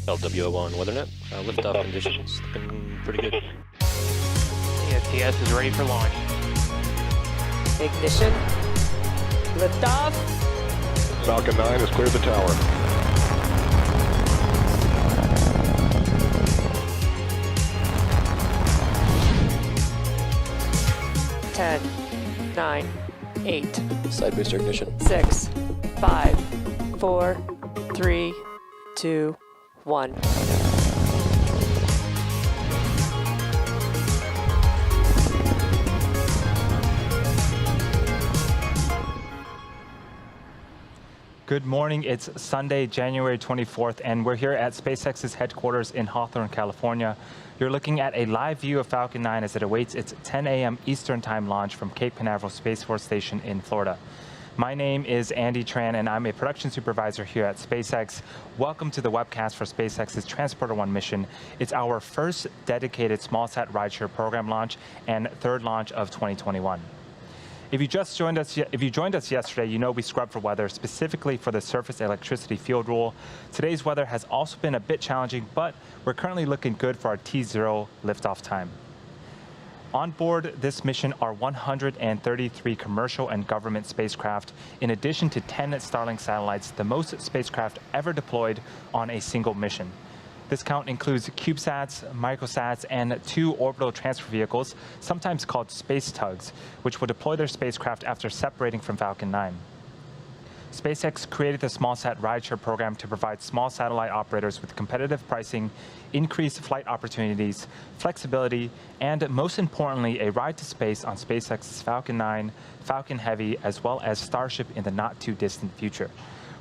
LWO1 WeatherNet. Liftoff conditions looking pretty good. ESPS is ready for launch. Ignition. Liftoff. Falcon 9 has cleared the tower. Ten, 9, 8, Side booster ignition. 6, 5, 4, 3, 2, 1. Good morning. It's Sunday, January 24th, and we're here at SpaceX's headquarters in Hawthorne, California. You're looking at a live view of Falcon 9 as it awaits its 10 a.m. Eastern Time launch from Cape Canaveral Space Force Station in Florida. My name is Andy Tran, and I'm a production supervisor here at SpaceX. Welcome to the webcast for SpaceX's Transporter-1 mission. It's our first dedicated small-sat rideshare program launch and third launch of 2021. If you joined us yesterday, you know we scrubbed for weather, specifically for the surface electricity field rule. Today's weather has also been a bit challenging, but we're currently looking good for our T0 liftoff time. On board this mission are 133 commercial and government spacecraft, in addition to 10 Starlink satellites, the most spacecraft ever deployed on a single mission. This count includes CubeSats, microsats, and 2 orbital transfer vehicles, sometimes called space tugs, which will deploy their spacecraft after separating from Falcon 9. SpaceX created the SmallSat rideshare program to provide small satellite operators with competitive pricing, increased flight opportunities, flexibility, and most importantly, a ride to space on SpaceX's Falcon 9, Falcon Heavy, as well as Starship in the not-too-distant future.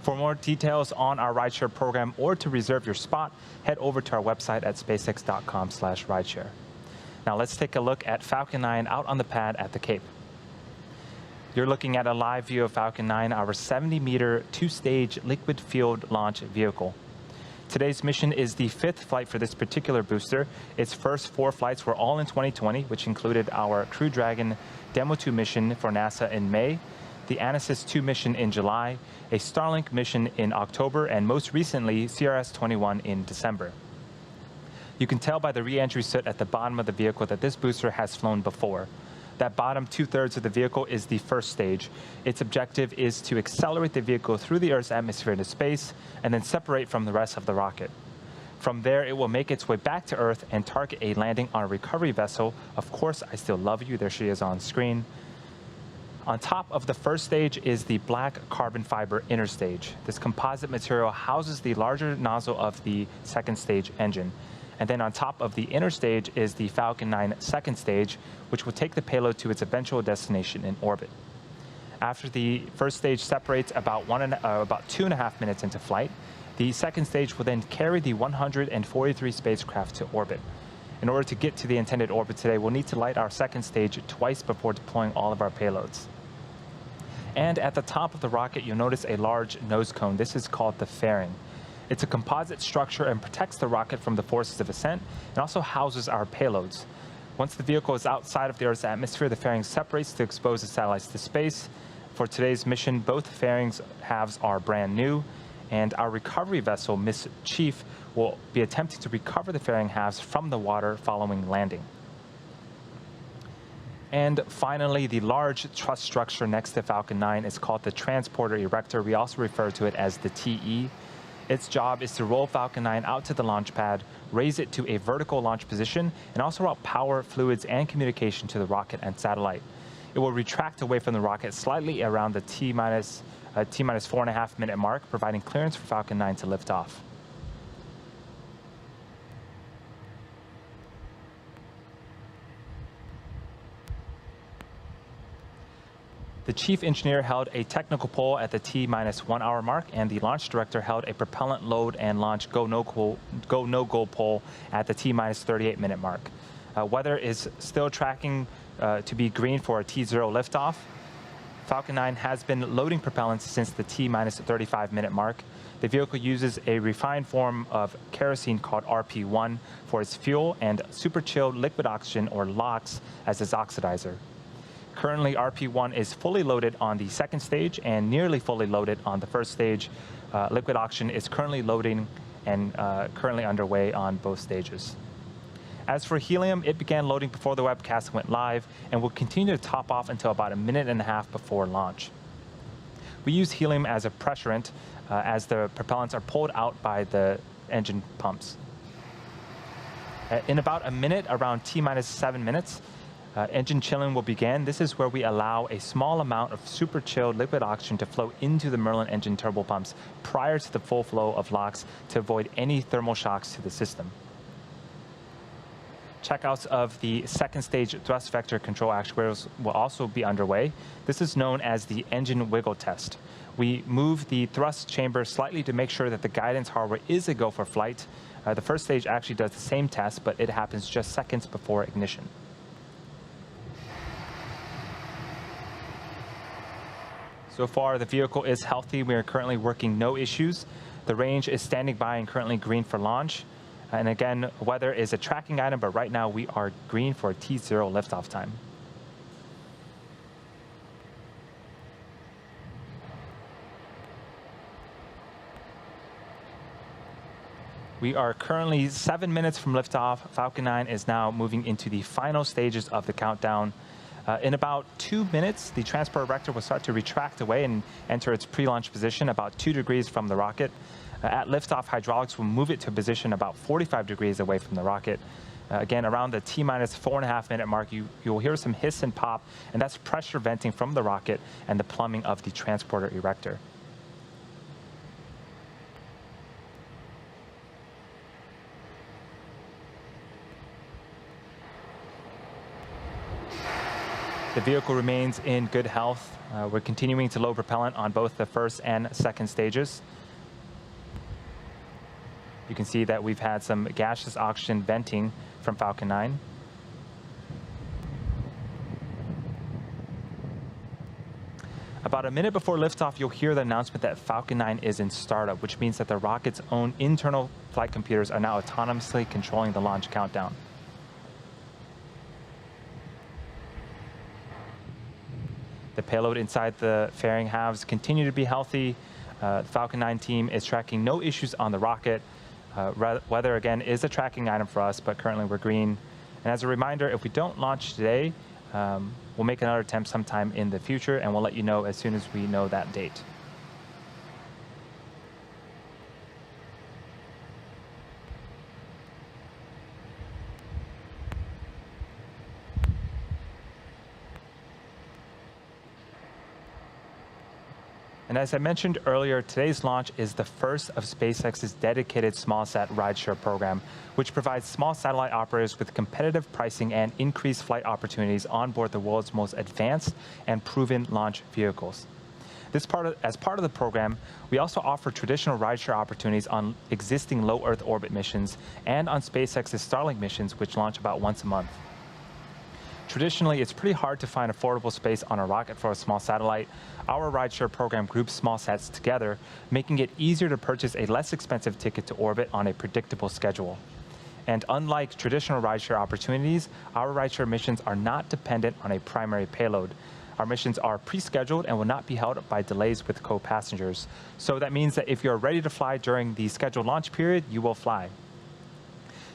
For more details on our rideshare program or to reserve your spot, head over to our website at spacex.com/rideshare. Now let's take a look at Falcon 9 out on the pad at the Cape. You're looking at a live view of Falcon 9, our 70-meter, 2-stage liquid-fueled launch vehicle. Today's mission is the 5th flight for this particular booster. Its first 4 flights were all in 2020, which included our Crew Dragon Demo 2 mission for NASA in May, the Anasis 2 mission in July, a Starlink mission in October, and most recently, CRS-21 in December. You can tell by the re-entry soot at the bottom of the vehicle that this booster has flown before. That bottom 2/3 of the vehicle is the first stage. Its objective is to accelerate the vehicle through the Earth's atmosphere into space and then separate from the rest of the rocket. From there, it will make its way back to Earth and target a landing on a recovery vessel. Of course, I Still Love You. There she is on screen. On top of the first stage is the black carbon fiber inner stage. This composite material houses the larger nozzle of the second stage engine. And then on top of the inner stage is the Falcon 9 second stage, which will take the payload to its eventual destination in orbit. After the first stage separates about 2.5 minutes into flight, the second stage will then carry the 143 spacecraft to orbit. In order to get to the intended orbit today, we'll need to light our second stage twice before deploying all of our payloads. And at the top of the rocket, you'll notice a large nose cone. This is called the fairing. It's a composite structure and protects the rocket from the forces of ascent and also houses our payloads. Once the vehicle is outside of the Earth's atmosphere, the fairing separates to expose the satellites to space. For today's mission, both fairings halves are brand new, and our recovery vessel, Miss Chief, will be attempting to recover the fairing halves from the water following landing. And finally, the large truss structure next to Falcon 9 is called the Transporter Erector. We also refer to it as the TE. Its job is to roll Falcon 9 out to the launch pad, raise it to a vertical launch position, and also route power, fluids, and communication to the rocket and satellite. It will retract away from the rocket slightly around the T-minus 4.5 minute mark, providing clearance for Falcon 9 to lift off. The chief engineer held a technical poll at the T-minus 1 hour mark, and the launch director held a propellant load and launch go-no-go poll at the T-minus 38 minute mark. Weather is still tracking to be green for a T0 liftoff. Falcon 9 has been loading propellants since the T-minus 35 minute mark. The vehicle uses a refined form of kerosene called RP1 for its fuel and super chilled liquid oxygen, or LOX, as its oxidizer. Currently, RP1 is fully loaded on the second stage and nearly fully loaded on the first stage. Liquid oxygen is currently loading and currently underway on both stages. As for helium, it began loading before the webcast went live and will continue to top off until about a minute and a half before launch. We use helium as a pressurant as the propellants are pulled out by the engine pumps. In about a minute, around T-minus 7 minutes, engine chilling will begin. This is where we allow a small amount of super chilled liquid oxygen to flow into the Merlin engine turbopumps prior to the full flow of LOX to avoid any thermal shocks to the system. Checkouts of the second stage thrust vector control actuators will also be underway. This is known as the engine wiggle test. We move the thrust chamber slightly to make sure that the guidance hardware is a go for flight. The first stage actually does the same test, but it happens just seconds before ignition. So far, the vehicle is healthy. We are currently working no issues. The range is standing by and currently green for launch. And again, weather is a tracking item, but right now we are green for T0 liftoff time. We are currently 7 minutes from liftoff. Falcon 9 is now moving into the final stages of the countdown. In about 2 minutes, the transport erector will start to retract away and enter its pre-launch position about 2 degrees from the rocket. At liftoff, hydraulics will move it to a position about 45 degrees away from the rocket. Again, around the T-minus 4.5 minute mark, you will hear some hiss and pop, and that's pressure venting from the rocket and the plumbing of the transporter erector. The vehicle remains in good health. We're continuing to load propellant on both the first and second stages. You can see that we've had some gaseous oxygen venting from Falcon 9. About a minute before liftoff, you'll hear the announcement that Falcon 9 is in startup, which means that the rocket's own internal flight computers are now autonomously controlling the launch countdown. The payload inside the fairing halves continue to be healthy. The Falcon 9 team is tracking no issues on the rocket. Weather, again, is a tracking item for us, but currently we're green. And as a reminder, if we don't launch today, we'll make another attempt sometime in the future, and we'll let you know as soon as we know that date. And as I mentioned earlier, today's launch is the first of SpaceX's dedicated smallsat rideshare program, which provides small satellite operators with competitive pricing and increased flight opportunities on board the world's most advanced and proven launch vehicles. As part of the program, we also offer traditional rideshare opportunities on existing low Earth orbit missions and on SpaceX's Starlink missions, which launch about once a month. Traditionally, it's pretty hard to find affordable space on a rocket for a small satellite. Our rideshare program groups small sats together, making it easier to purchase a less expensive ticket to orbit on a predictable schedule. And unlike traditional rideshare opportunities, our rideshare missions are not dependent on a primary payload. Our missions are pre-scheduled and will not be held up by delays with co-passengers. So that means that if you're ready to fly during the scheduled launch period, you will fly.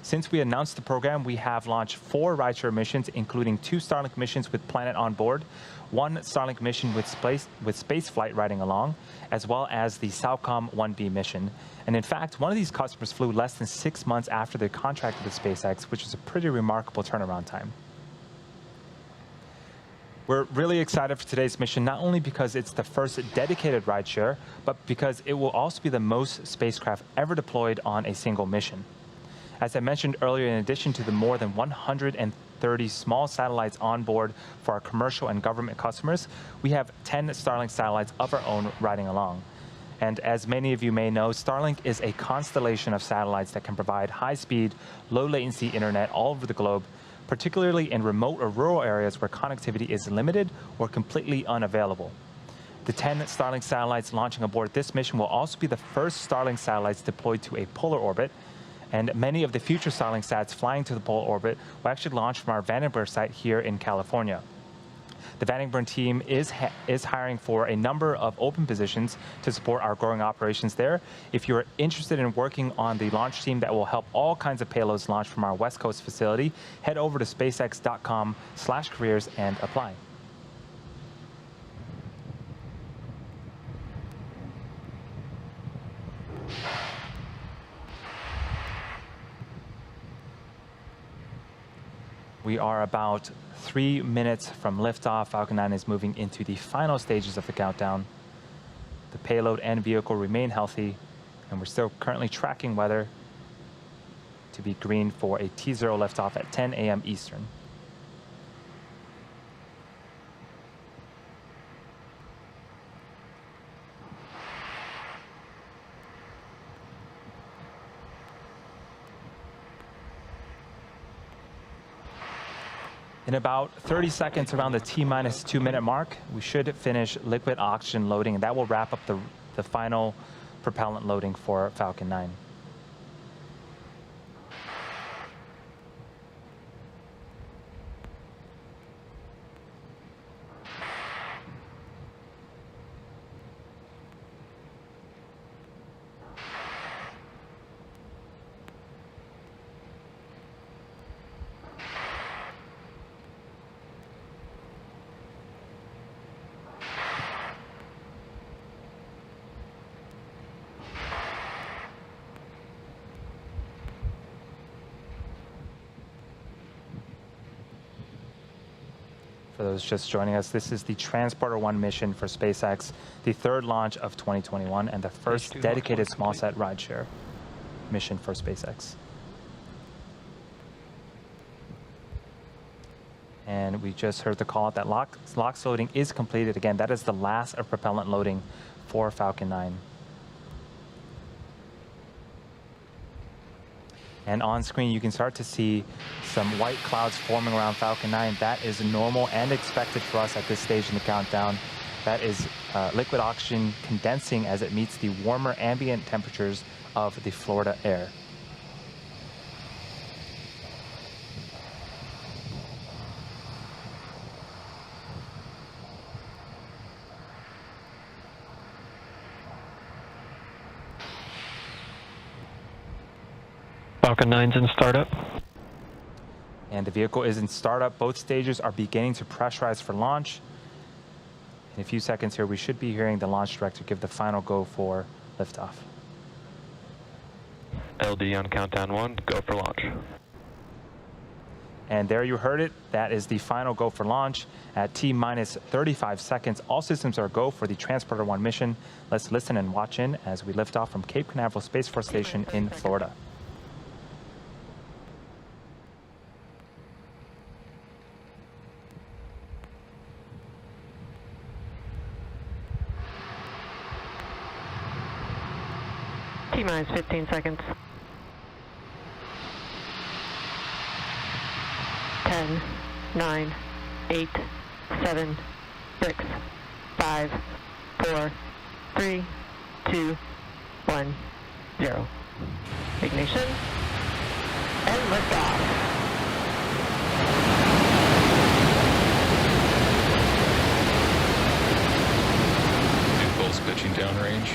Since we announced the program, we have launched 4 rideshare missions, including 2 Starlink missions with Planet on board, 1 Starlink mission with spaceflight riding along, as well as the SAOCOM 1B mission. And in fact, one of these customers flew less than 6 months after their contract with SpaceX, which is a pretty remarkable turnaround time. We're really excited for today's mission, not only because it's the first dedicated rideshare, but because it will also be the most spacecraft ever deployed on a single mission. As I mentioned earlier, in addition to the more than 130 small satellites on board for our commercial and government customers, we have 10 Starlink satellites of our own riding along. And as many of you may know, Starlink is a constellation of satellites that can provide high-speed, low-latency internet all over the globe, particularly in remote or rural areas where connectivity is limited or completely unavailable. The 10 Starlink satellites launching aboard this mission will also be the first Starlink satellites deployed to a polar orbit, and many of the future Starlink sats flying to the polar orbit will actually launch from our Vandenberg site here in California. The Vandenberg team is hiring for a number of open positions to support our growing operations there. If you're interested in working on the launch team that will help all kinds of payloads launch from our West Coast facility, head over to spacex.com/careers and apply. We are about 3 minutes from liftoff. Falcon 9 is moving into the final stages of the countdown. The payload and vehicle remain healthy, and we're still currently tracking weather to be green for a T0 liftoff at 10 a.m. Eastern. In about 30 seconds, around the T-minus 2 minute mark, we should finish liquid oxygen loading, and that will wrap up the final propellant loading for Falcon 9. For those just joining us, this is the Transporter-1 mission for SpaceX, the third launch of 2021, and the first dedicated small-sat rideshare mission for SpaceX. And we just heard the call that LOX loading is completed. Again, that is the last of propellant loading for Falcon 9. And on screen, you can start to see some white clouds forming around Falcon 9. That is normal and expected for us at this stage in the countdown. That is liquid oxygen condensing as it meets the warmer ambient temperatures of the Florida air. Falcon 9's in startup. And the vehicle is in startup. Both stages are beginning to pressurize for launch. In a few seconds here, we should be hearing the launch director give the final go for liftoff. LD on countdown 1, go for launch. And there you heard it. That is the final go for launch at T-minus 35 seconds. All systems are go for the Transporter-1 mission. Let's listen and watch in as we lift off from Cape Canaveral Space Force Station in Florida. T-minus 15 seconds. 10, 9, 8, 7, 6, 5, 4, 3, 2, 1, 0. Ignition and liftoff. Impulse pitching downrange.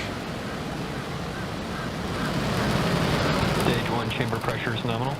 Stage 1 chamber pressure is nominal.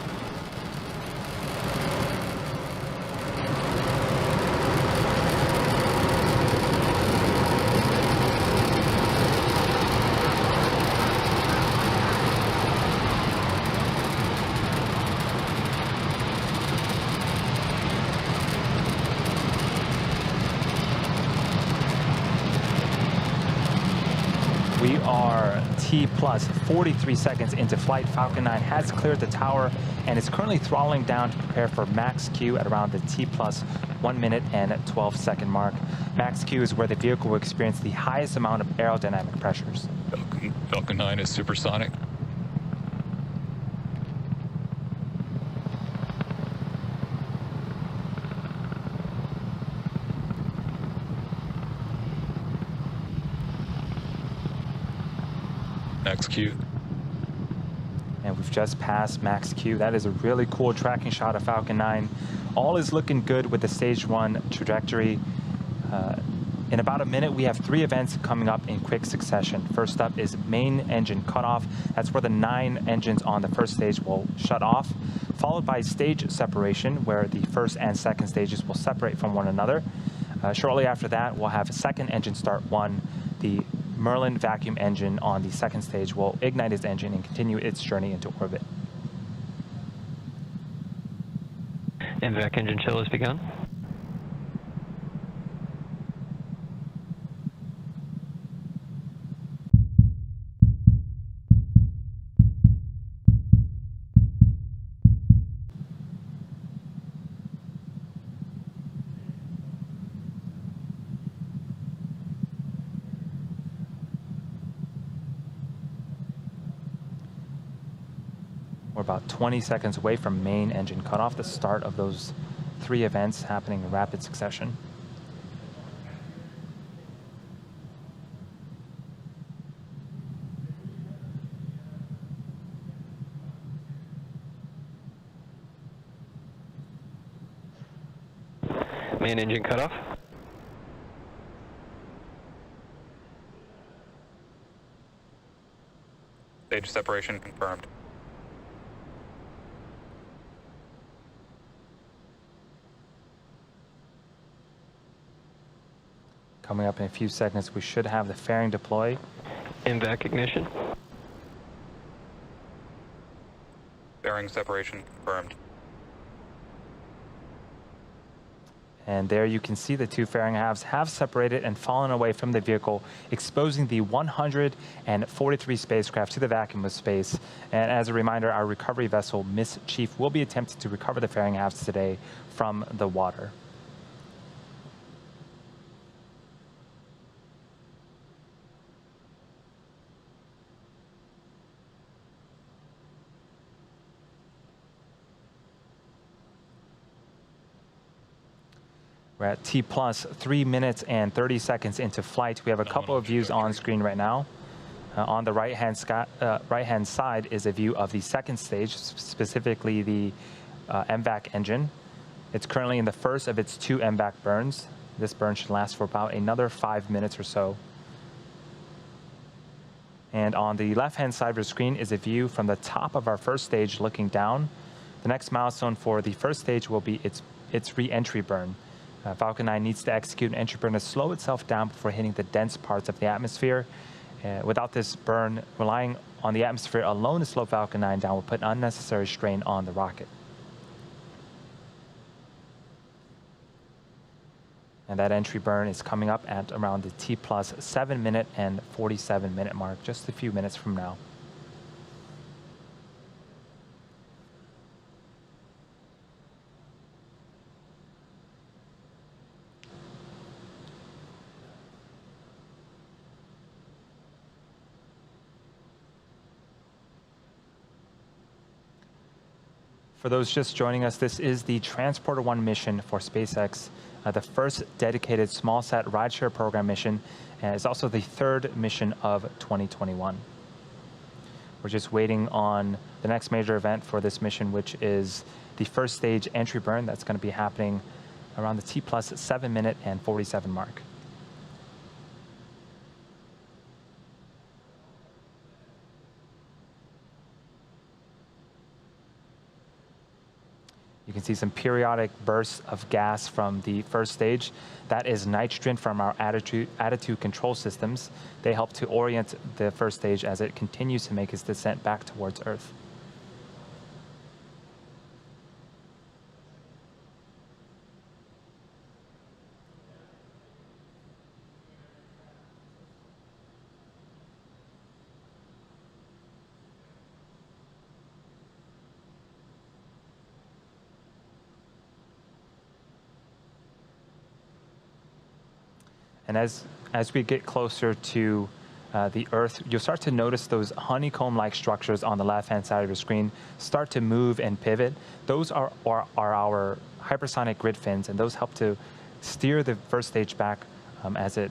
We are T-plus 43 seconds into flight. Falcon 9 has cleared the tower and is currently throttling down to prepare for max Q at around the T-plus 1 minute and 12 second mark. Max Q is where the vehicle will experience the highest amount of aerodynamic pressures. Falcon 9 is supersonic. Max Q. And we've just passed max Q. That is a really cool tracking shot of Falcon 9. All is looking good with the stage 1 trajectory. In about a minute, we have 3 events coming up in quick succession. First up is main engine cutoff. That's where the 9 engines on the first stage will shut off, followed by stage separation, where the first and second stages will separate from one another. Shortly after that, we'll have second engine start 1. The Merlin vacuum engine on the second stage will ignite its engine and continue its journey into orbit. MVAC engine chill has begun. We're about 20 seconds away from main engine cutoff, the start of those 3 events happening in rapid succession. Main engine cutoff. Stage separation confirmed. Coming up in a few seconds, we should have the fairing deploy. MVAC ignition. Bearing separation confirmed. And there you can see the 2 fairing halves have separated and fallen away from the vehicle, exposing the 143 spacecraft to the vacuum of space. And as a reminder, our recovery vessel, Miss Chief, will be attempting to recover the fairing halves today from the water. We're at T plus 3 minutes and 30 seconds into flight. We have a couple of views on screen right now. On the right-hand side is a view of the second stage, specifically the MVAC engine. It's currently in the first of its 2 MVAC burns. This burn should last for about another 5 minutes or so. And on the left-hand side of the screen is a view from the top of our first stage looking down. The next milestone for the first stage will be its re-entry burn. Falcon 9 needs to execute an entry burn to slow itself down before hitting the dense parts of the atmosphere. Without this burn, relying on the atmosphere alone to slow Falcon 9 down will put unnecessary strain on the rocket. And that entry burn is coming up at around the T plus 7 minute and 47 minute mark, just a few minutes from now. For those just joining us, this is the Transporter-1 mission for SpaceX, the first dedicated small-sat rideshare program mission, and it's also the 3rd mission of 2021. We're just waiting on the next major event for this mission, which is the first stage entry burn. That's going to be happening around the T plus 7 minute and 47 mark. You can see some periodic bursts of gas from the first stage. That is nitrogen from our attitude control systems. They help to orient the first stage as it continues to make its descent back towards Earth. And as we get closer to the Earth, you'll start to notice those honeycomb-like structures on the left-hand side of your screen start to move and pivot. Those are our hypersonic grid fins, and those help to steer the first stage back as it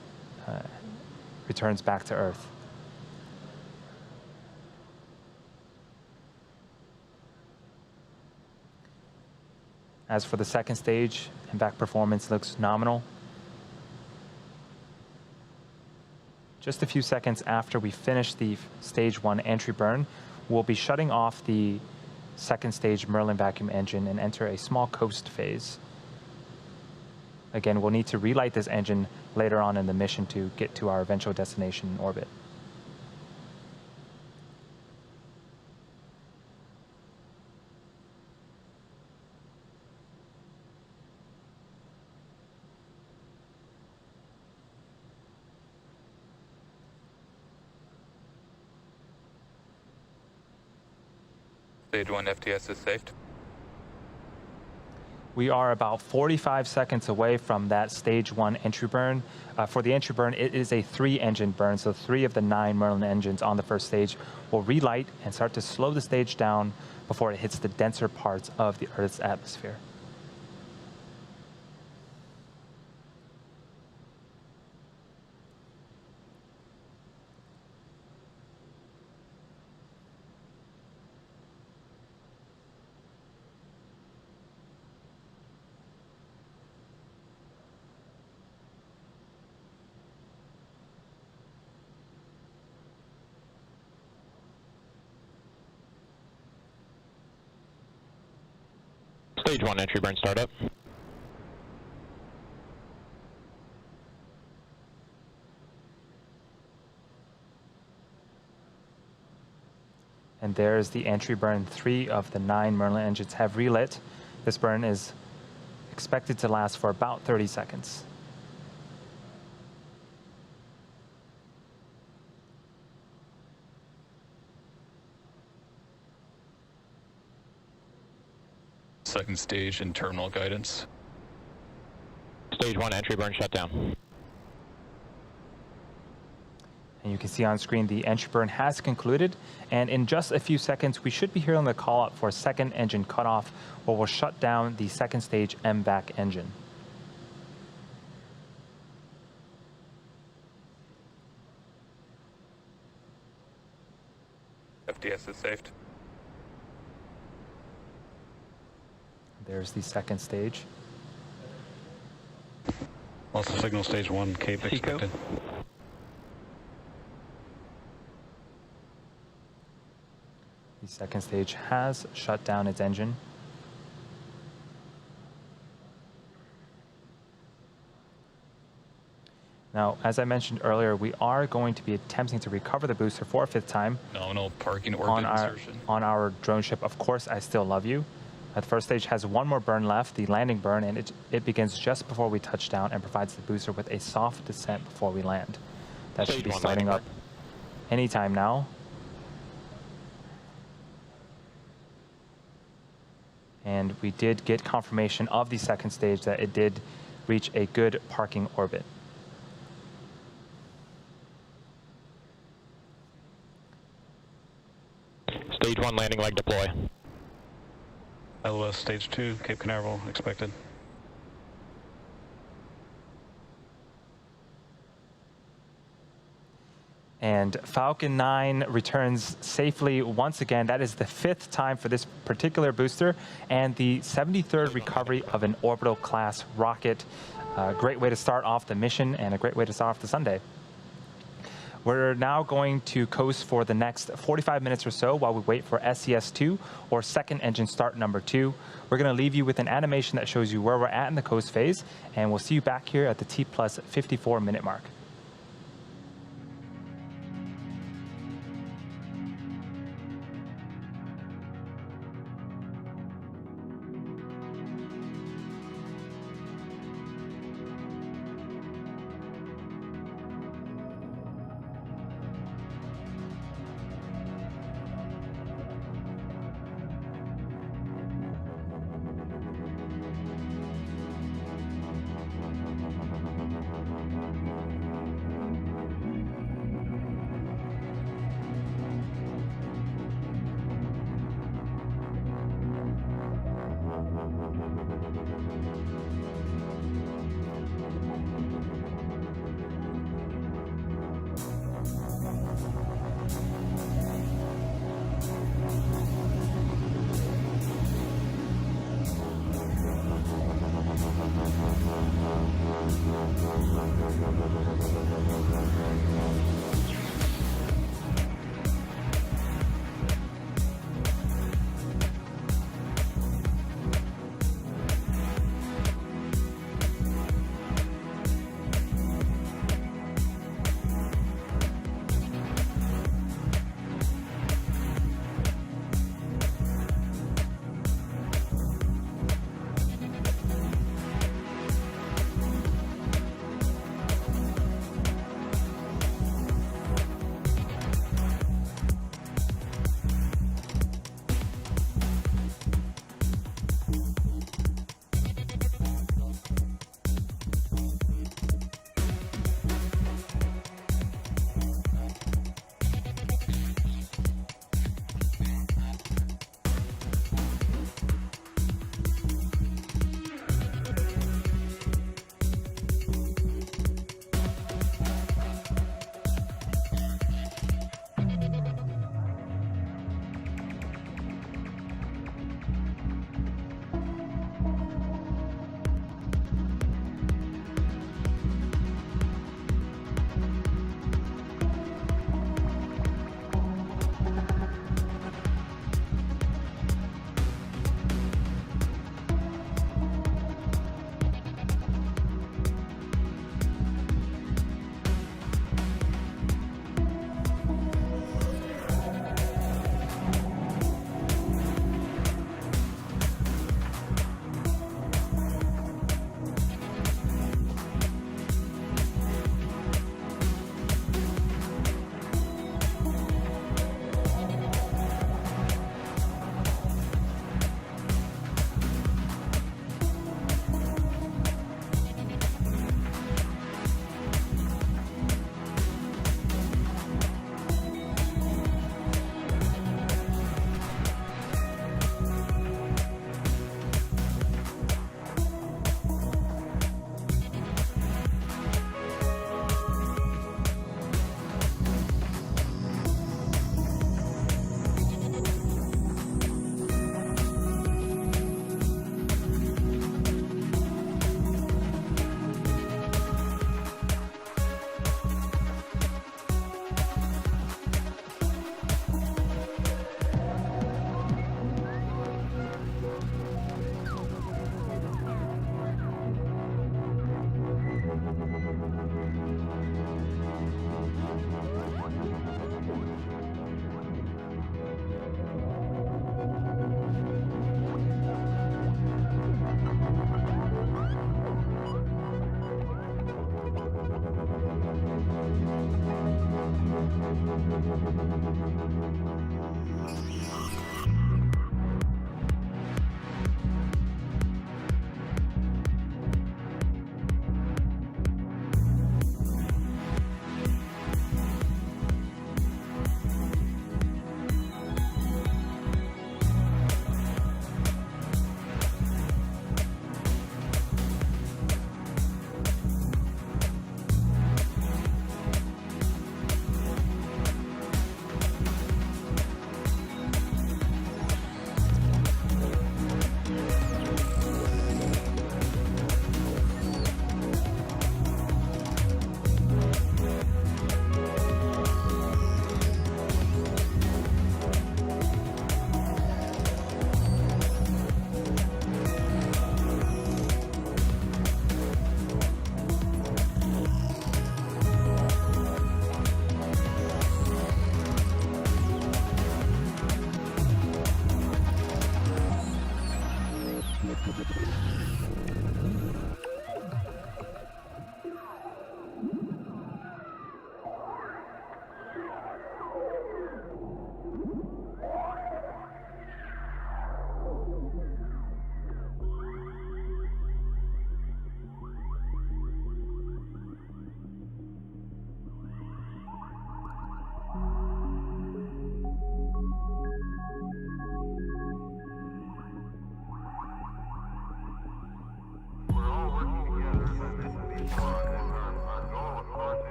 returns back to Earth. As for the second stage, impact performance looks nominal. Just a few seconds after we finish the stage 1 entry burn, we'll be shutting off the second stage Merlin vacuum engine and enter a small coast phase. Again, we'll need to relight this engine later on in the mission to get to our eventual destination in orbit. Stage 1 FTS is saved. We are about 45 seconds away from that stage 1 entry burn. For the entry burn, it is a 3-engine burn, so 3 of the 9 Merlin engines on the first stage will relight and start to slow the stage down before it hits the denser parts of the Earth's atmosphere. Stage 1 entry burn startup. And there's the entry burn. 3 of the 9 Merlin engines have relit. This burn is expected to last for about 30 seconds. Second stage and terminal guidance. Stage 1 entry burn shut down. And you can see on screen the entry burn has concluded. And in just a few seconds, we should be hearing the call out for second engine cutoff, where we'll shut down the second stage MVAC engine. FTS is saved. There's the second stage. Also signal stage 1, Cape expected. The second stage has shut down its engine. Now, as I mentioned earlier, we are going to be attempting to recover the booster for a 5th time. Nominal parking orbit insertion. On our drone ship, Of Course I Still Love You. The first stage has 1 more burn left, the landing burn, and it begins just before we touch down and provides the booster with a soft descent before we land. That should be starting up anytime now. And we did get confirmation of the second stage that it did reach a good parking orbit. Stage 1 landing leg deploy. LOS stage 2, Cape Canaveral expected. And Falcon 9 returns safely once again. That is the 5th time for this particular booster and the 73rd recovery of an orbital class rocket. A great way to start off the mission and a great way to start off the Sunday. We're now going to coast for the next 45 minutes or so while we wait for SES-2, or second engine start number 2. We're going to leave you with an animation that shows you where we're at in the coast phase, and we'll see you back here at the T plus 54 minute mark.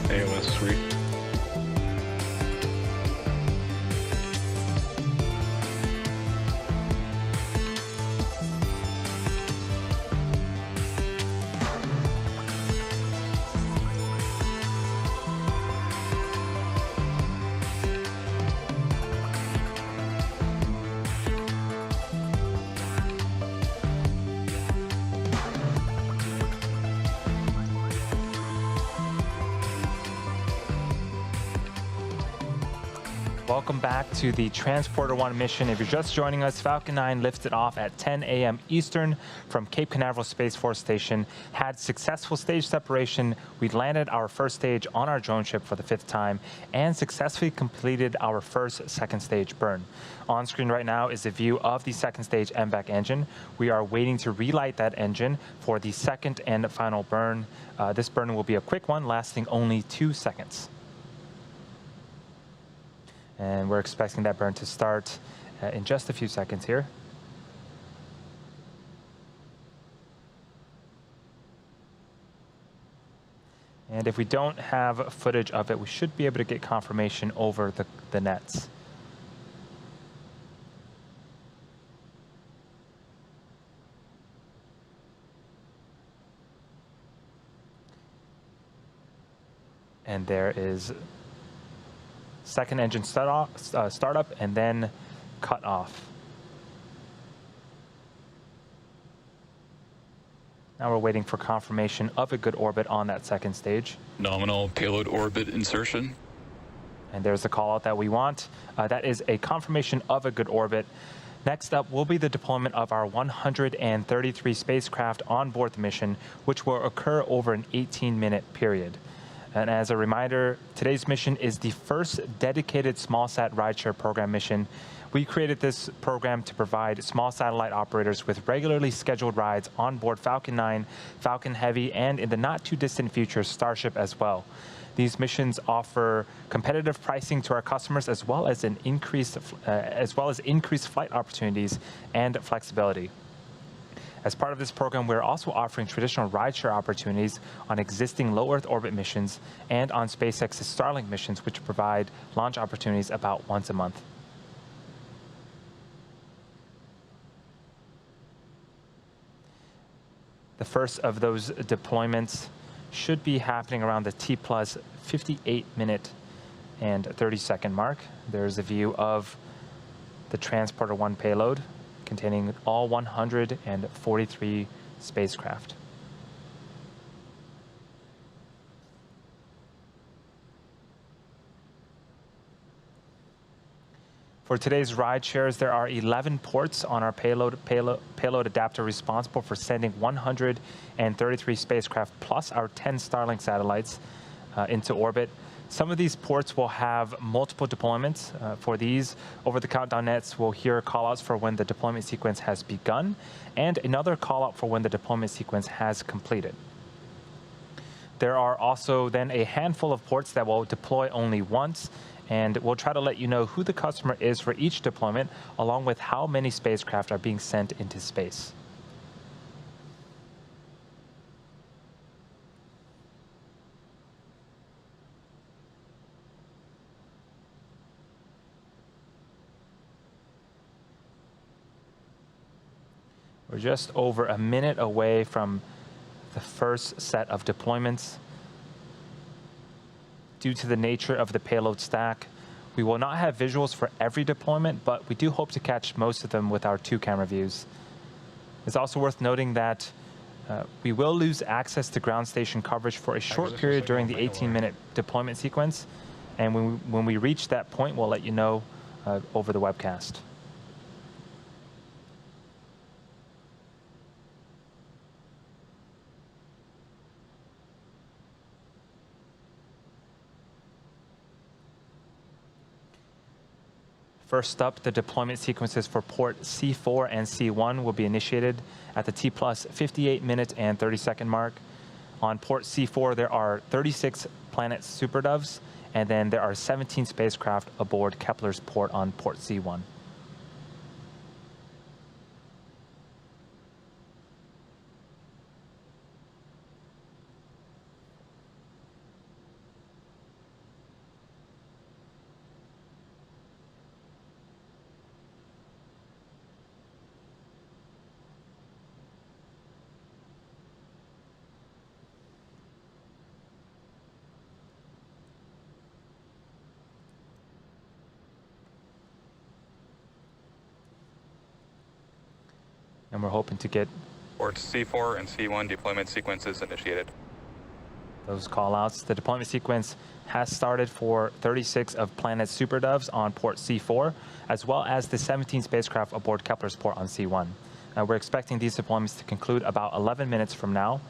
AOS 3. Welcome back to the Transporter 1 mission. If you're just joining us, Falcon 9 lifted off at 10 a.m. Eastern from Cape Canaveral Space Force Station, had successful stage separation. We landed our first stage on our drone ship for the 5th time and successfully completed our first second stage burn. On screen right now is a view of the second stage MVAC engine. We are waiting to relight that engine for the second and final burn. This burn will be a quick one, lasting only 2 seconds. And we're expecting that burn to start in just a few seconds here. And if we don't have footage of it, we should be able to get confirmation over the nets. And there is second engine startup and then cut off. Now we're waiting for confirmation of a good orbit on that second stage. Nominal payload orbit insertion. And there's the call out that we want. That is a confirmation of a good orbit. Next up will be the deployment of our 133 spacecraft on board the mission, which will occur over an 18-minute period. And as a reminder, today's mission is the first dedicated small-sat rideshare program mission. We created this program to provide small satellite operators with regularly scheduled rides on board Falcon 9, Falcon Heavy, and in the not-too-distant future, Starship as well. These missions offer competitive pricing to our customers as well as increased flight opportunities and flexibility. As part of this program, we're also offering traditional rideshare opportunities on existing low Earth orbit missions and on SpaceX's Starlink missions, which provide launch opportunities about once a month. The first of those deployments should be happening around the T plus 58-minute and 30-second mark. There's a view of the Transporter 1 payload containing all 143 spacecraft. For today's ride shares, there are 11 ports on our payload adapter responsible for sending 133 spacecraft plus our 10 Starlink satellites into orbit. Some of these ports will have multiple deployments. For these, over the countdown nets, we'll hear callouts for when the deployment sequence has begun and another callout for when the deployment sequence has completed. There are also then a handful of ports that will deploy only once, and we'll try to let you know who the customer is for each deployment, along with how many spacecraft are being sent into space. We're just over a minute away from the first set of deployments. Due to the nature of the payload stack, we will not have visuals for every deployment, but we do hope to catch most of them with our 2-camera views. It's also worth noting that we will lose access to ground station coverage for a short period during the 18-minute deployment sequence, and when we reach that point, we'll let you know over the webcast. First up, the deployment sequences for port C4 and C1 will be initiated at the T plus 58-minute and 30-second mark. On port C4, there are 36 Planet SuperDoves, and then there are 17 spacecraft aboard Kepler's port on port C1. And we're hoping to get Ports C4 and C1 deployment sequences initiated. those call-outs. The deployment sequence has started for 36 of Planet's Super Doves on port C4, as well as the 17 spacecraft aboard Kepler's port on C1. We're expecting these deployments to conclude about 11 minutes from now.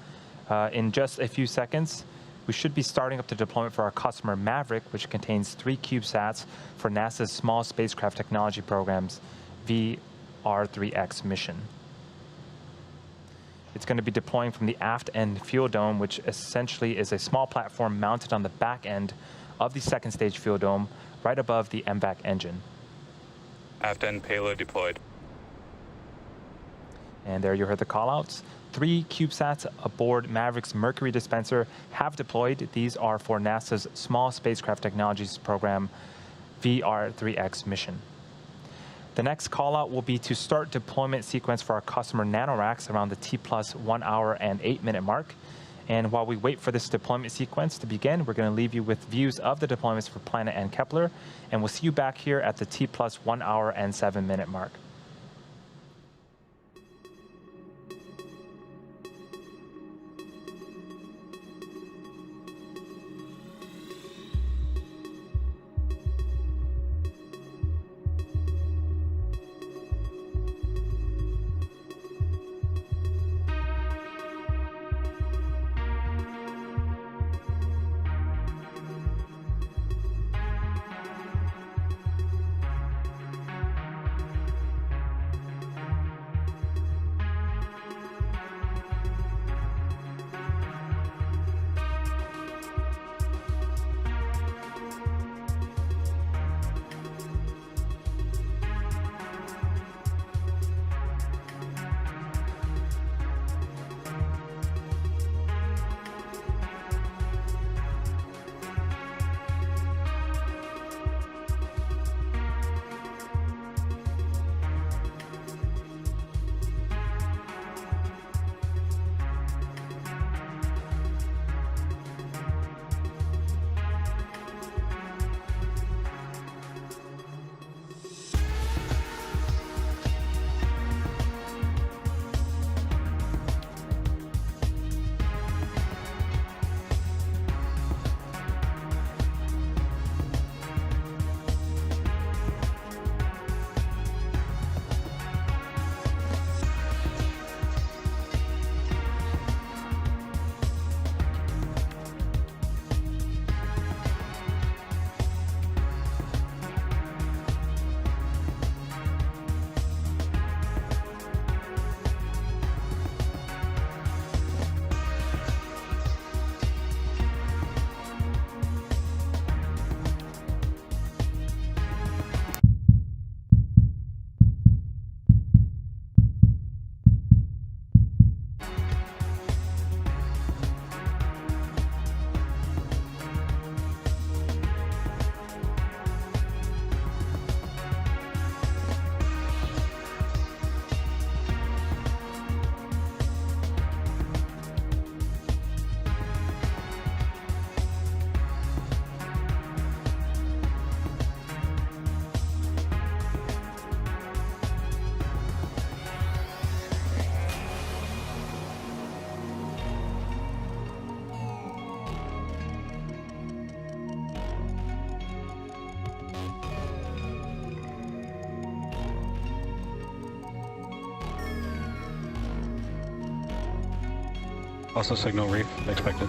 In just a few seconds, we should be starting up the deployment for our customer Maverick, which contains 3 CubeSats for NASA's Small Spacecraft Technology Program's VR-3X mission. It's going to be deploying from the aft end fuel dome, which essentially is a small platform mounted on the back end of the second stage fuel dome, right above the MVAC engine. Aft end payload deployed. And there you heard the callouts. 3 CubeSats aboard Maverick's Mercury dispenser have deployed. These are for NASA's Small Spacecraft Technologies Program VR-3X mission. The next call-out will be to start deployment sequence for our customer NanoRacks around the T+ 1 hour and 8 minute mark. And while we wait for this deployment sequence to begin, we're going to leave you with views of the deployments for Planet and Kepler. And we'll see you back here at the T+ 1 hour and 7 minute mark. Also signal reef expected.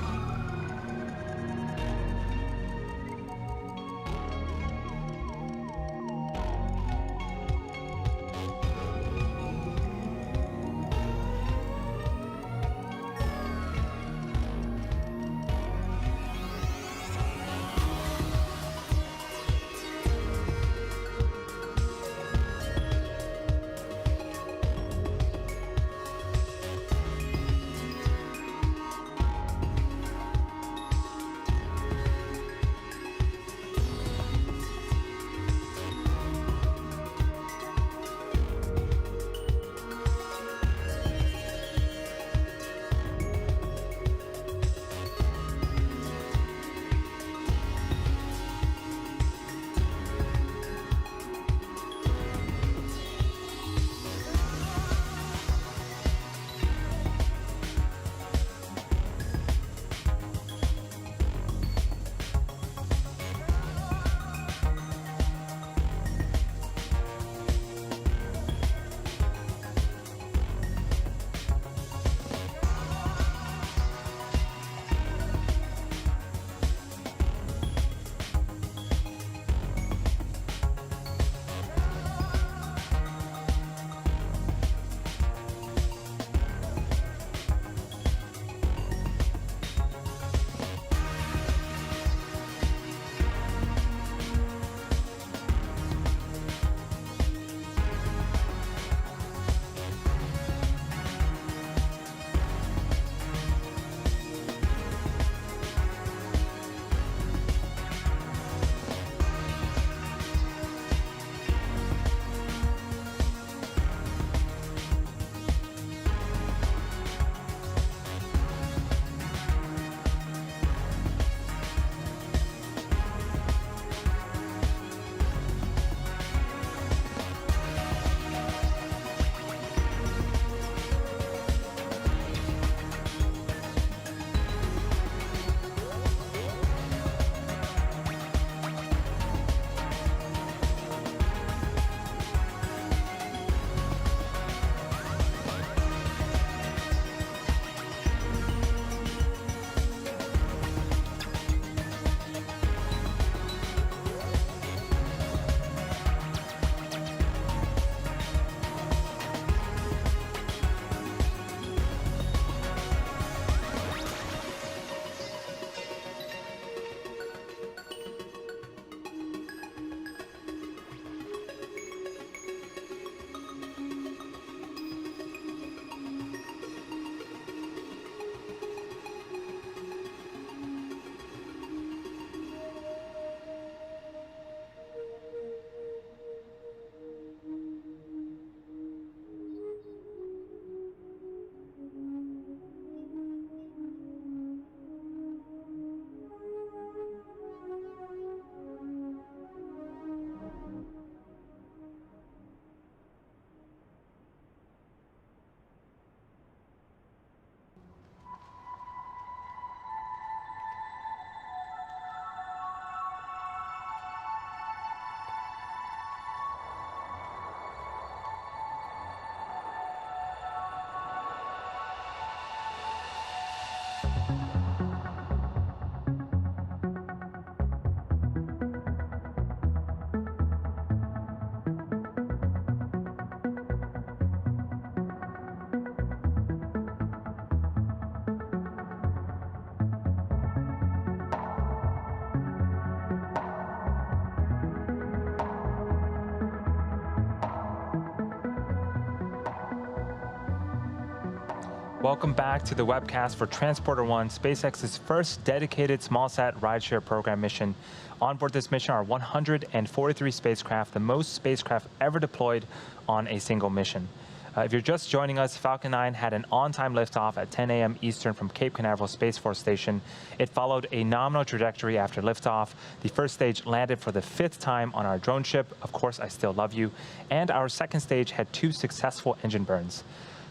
Welcome back to the webcast for Transporter-1, SpaceX's first dedicated smallsat rideshare program mission. On board this mission are 143 spacecraft, the most spacecraft ever deployed on a single mission. If you're just joining us, Falcon 9 had an on-time liftoff at 10 a.m. Eastern from Cape Canaveral Space Force Station. It followed a nominal trajectory after liftoff. The first stage landed for the 5th time on our drone ship, Of Course I Still Love You, and our second stage had 2 successful engine burns.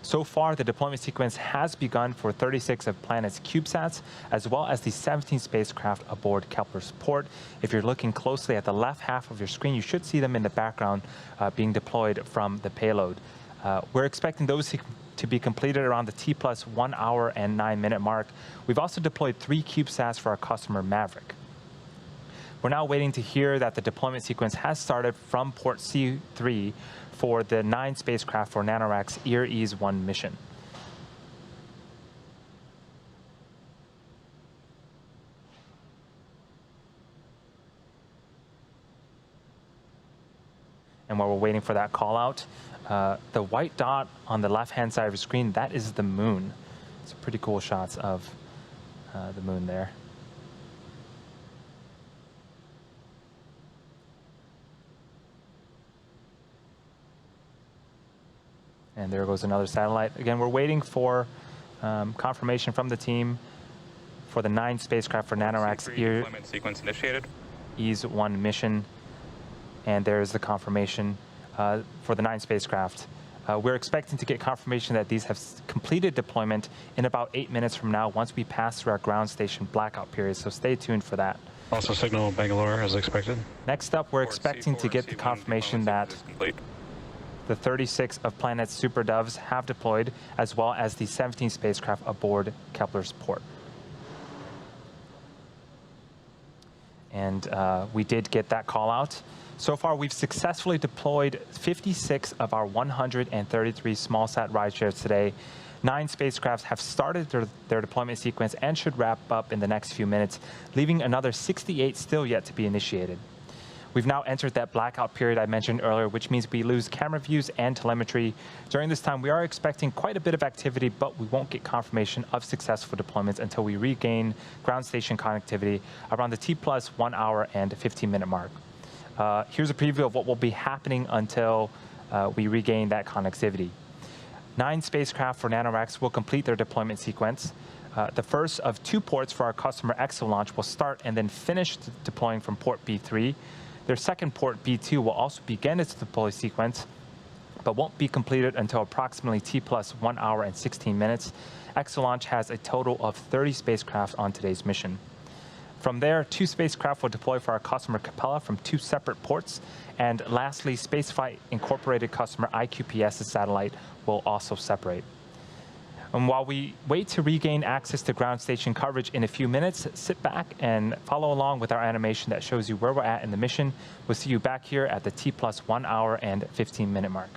So far, the deployment sequence has begun for 36 of Planet's CubeSats, as well as the 17 spacecraft aboard Kepler's port. If you're looking closely at the left half of your screen, you should see them in the background being deployed from the payload. We're expecting those to be completed around the T plus 1 hour and 9 minute mark. We've also deployed 3 CubeSats for our customer Maverick. We're now waiting to hear that the deployment sequence has started from port C3 for the 9 spacecraft for NanoRac's EAR-1 mission. And while we're waiting for that call out, the white dot on the left-hand side of your screen, that is the moon. It's pretty cool shots of the moon there. And there goes another satellite. Again, we're waiting for confirmation from the team for the 9 spacecraft for NanoRac's EAR-1 mission. And there's the confirmation for the 9 spacecraft. We're expecting to get confirmation that these have completed deployment in about 8 minutes from now once we pass through our ground station blackout period, so stay tuned for that. Also signal Bangalore as expected. Next up, we're expecting to get the confirmation that the 36 of Planet's Super Doves have deployed, as well as the 17 spacecraft aboard Kepler's port. And we did get that call out. So far, we've successfully deployed 56 of our 133 smallsat rideshares today. 9 spacecrafts have started their deployment sequence and should wrap up in the next few minutes, leaving another 68 still yet to be initiated. We've now entered that blackout period I mentioned earlier, which means we lose camera views and telemetry. During this time, we are expecting quite a bit of activity, but we won't get confirmation of successful deployments until we regain ground station connectivity around the T plus 1 hour and 15 minute mark. Here's a preview of what will be happening until we regain that connectivity. 9 spacecraft for NanoRacks will complete their deployment sequence. The first of 2 ports for our customer EXO launch will start and then finish deploying from port B3. Their second port, B2, will also begin its deploy sequence, but won't be completed until approximately T plus 1 hour and 16 minutes. EXO launch has a total of 30 spacecraft on today's mission. From there, 2 spacecraft will deploy for our customer Capella from 2 separate ports. And lastly, Spaceflight Incorporated customer IQPS's satellite will also separate. And while we wait to regain access to ground station coverage in a few minutes, sit back and follow along with our animation that shows you where we're at in the mission. We'll see you back here at the T plus 1 hour and 15 minute mark.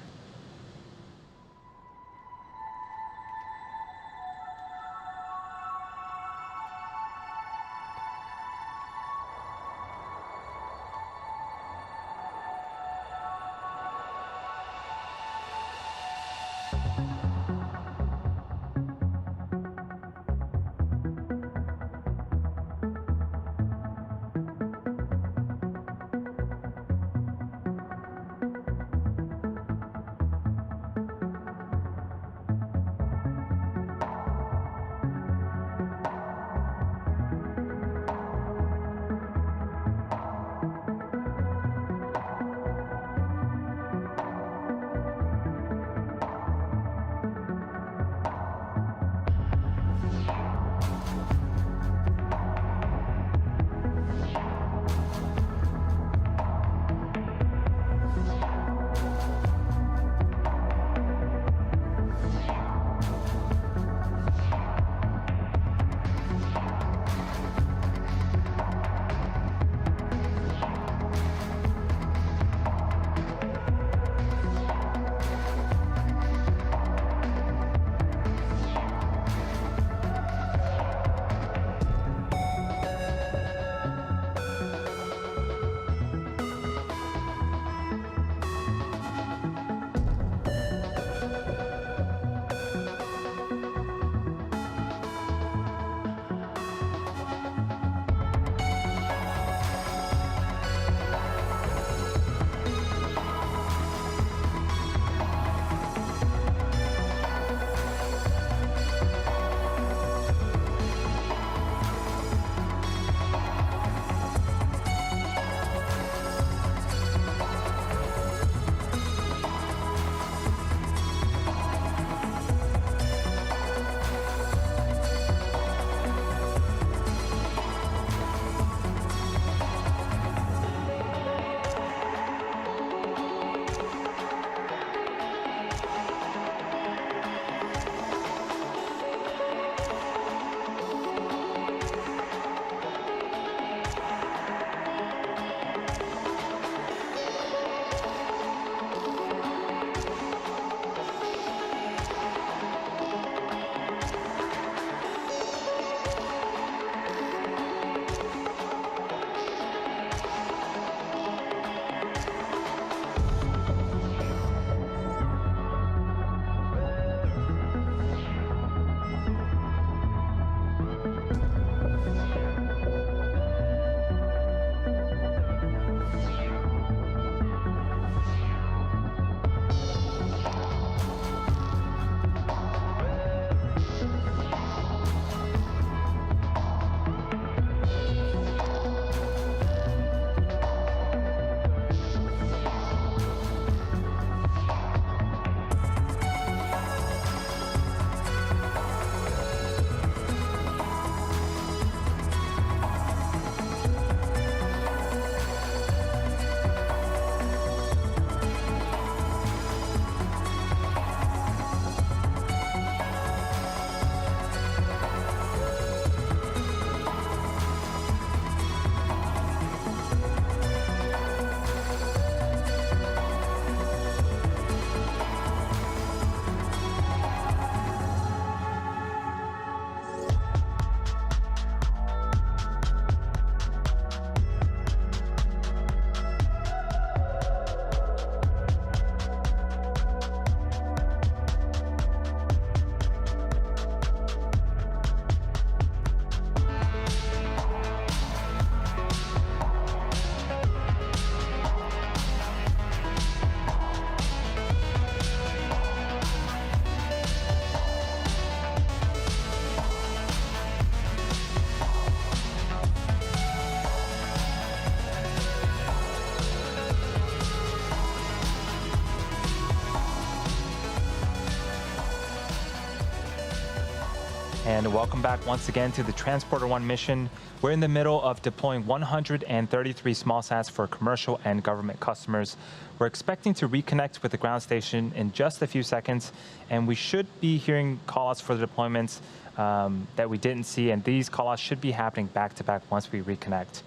And welcome back once again to the Transporter 1 mission. We're in the middle of deploying 133 small sats for commercial and government customers. We're expecting to reconnect with the ground station in just a few seconds, and we should be hearing callouts for the deployments that we didn't see, and these callouts should be happening back-to-back once we reconnect.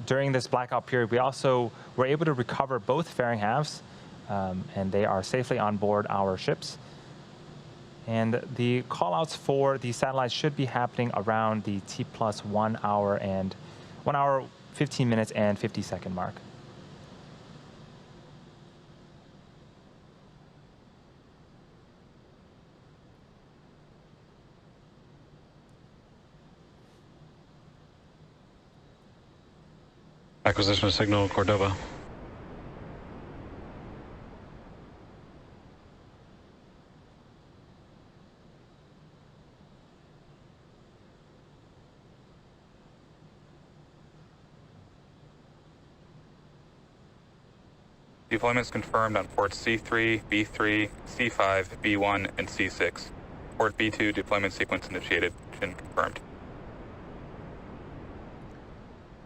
During this blackout period, we also were able to recover both fairing halves, and they are safely on board our ships. And the callouts for the satellites should be happening around the T+1 hour and 1 hour, 15 minutes, and 50-second mark. Acquisition of signal, Cordova. Deployments confirmed on ports C3, B3, C5, B1, and C6. Port B2 deployment sequence initiated and confirmed.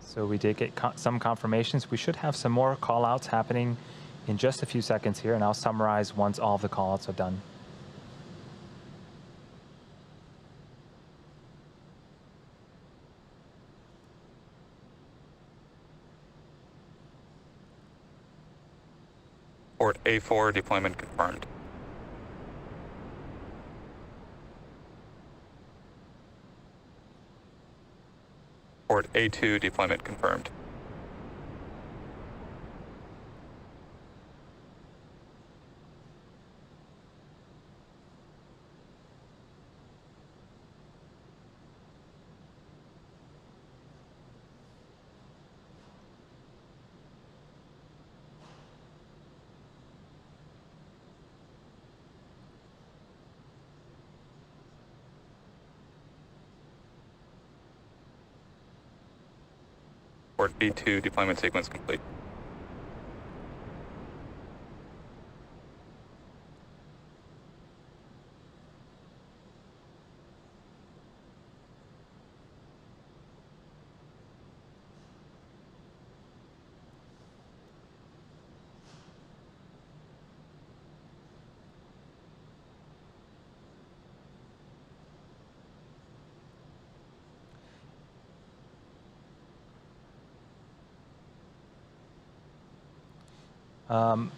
So we did get some confirmations. We should have some more callouts happening in just a few seconds here, and I'll summarize once all of the callouts are done. Port A4 deployment confirmed. Port A2 deployment confirmed. Port B2 deployment sequence complete.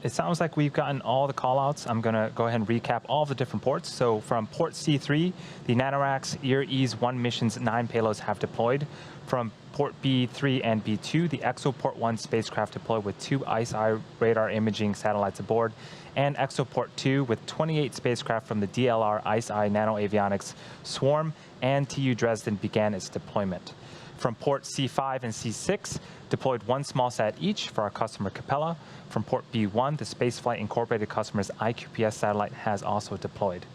It sounds like we've gotten all the callouts. I'm going to go ahead and recap all the different ports. So from port C3, the NanoRacks EAR-1 mission's 9 payloads have deployed. From port B3 and B2, the ExoPort 1 spacecraft deployed with 2 ICE-I radar imaging satellites aboard, and ExoPort 2 with 28 spacecraft from the DLR ICE-I Nanoavionics Swarm and TU Dresden began its deployment. From port C5 and C6, deployed 1 small sat each for our customer Capella. From port B1, the Spaceflight Incorporated customer's IQPS satellite has also deployed.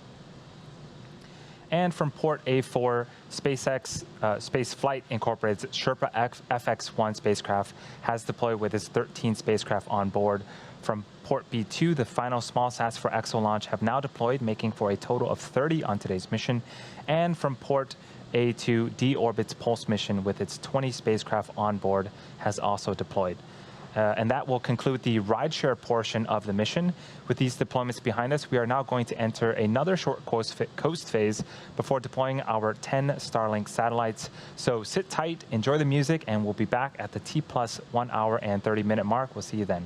And from port A4, SpaceX Spaceflight Incorporated's Sherpa FX-1 spacecraft has deployed with its 13 spacecraft on board. From port B2, the final small sats for EXO launch have now deployed, making for a total of 30 on today's mission. And from port A2, D-Orbit's Pulse mission with its 20 spacecraft on board has also deployed. And that will conclude the rideshare portion of the mission. With these deployments behind us, we are now going to enter another short coast phase before deploying our 10 Starlink satellites. So sit tight, enjoy the music, and we'll be back at the T+1 hour and 30-minute mark. We'll see you then.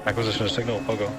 Acquisition of signal, Pogo.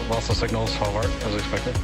Lost the signals, Hallmark, as expected.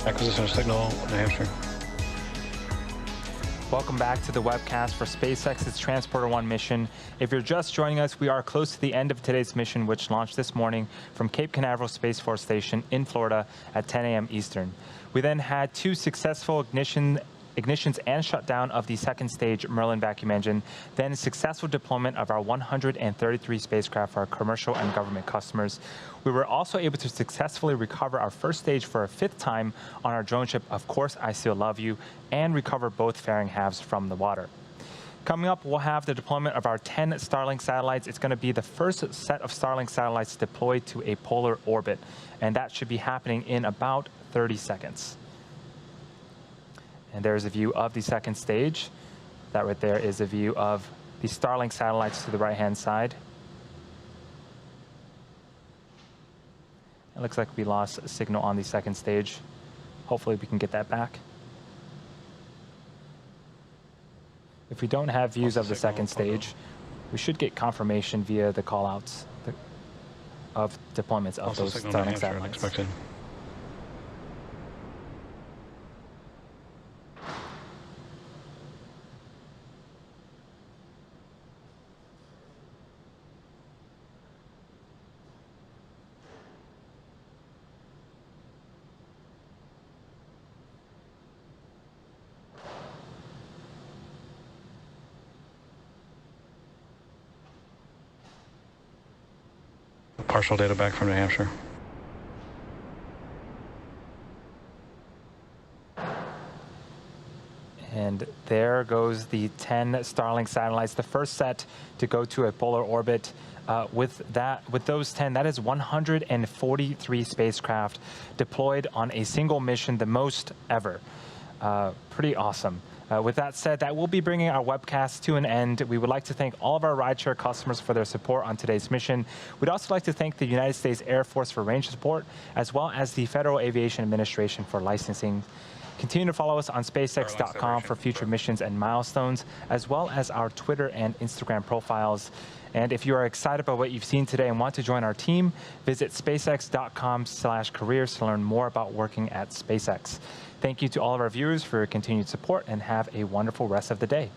Acquisition of signal, New Hampshire. Welcome back to the webcast for SpaceX's Transporter-1 mission. If you're just joining us, we are close to the end of today's mission, which launched this morning from Cape Canaveral Space Force Station in Florida at 10 a.m. Eastern. We then had two successful ignitions and shutdown of the second stage Merlin vacuum engine, then successful deployment of our 133 spacecraft for our commercial and government customers. We were also able to successfully recover our first stage for a fifth time on our drone ship, Of Course I Still Love You, and recover both fairing halves from the water. Coming up, we'll have the deployment of our 10 Starlink satellites. It's going to be the first set of Starlink satellites deployed to a polar orbit, and that should be happening in about 30 seconds. And there's a view of the second stage. That right there is a view of the Starlink satellites to the right-hand side. It looks like we lost a signal on the second stage. Hopefully we can get that back. If we don't have views of the second stage, we should get confirmation via the callouts of deployments of those Starlink satellites. Expected. Partial data back from New Hampshire. And there goes the 10 Starlink satellites, the first set to go to a polar orbit. With those 10, that is 143 spacecraft deployed on a single mission, the most ever. Pretty awesome. With that said, that will be bringing our webcast to an end. We would like to thank all of our rideshare customers for their support on today's mission. We'd also like to thank the United States Air Force for range support, as well as the Federal Aviation Administration for licensing. Continue to follow us on SpaceX.com for future missions and milestones, as well as our Twitter and Instagram profiles. And if you are excited about what you've seen today and want to join our team, visit SpaceX.com/careers to learn more about working at SpaceX. Thank you to all of our viewers for your continued support, and have a wonderful rest of the day.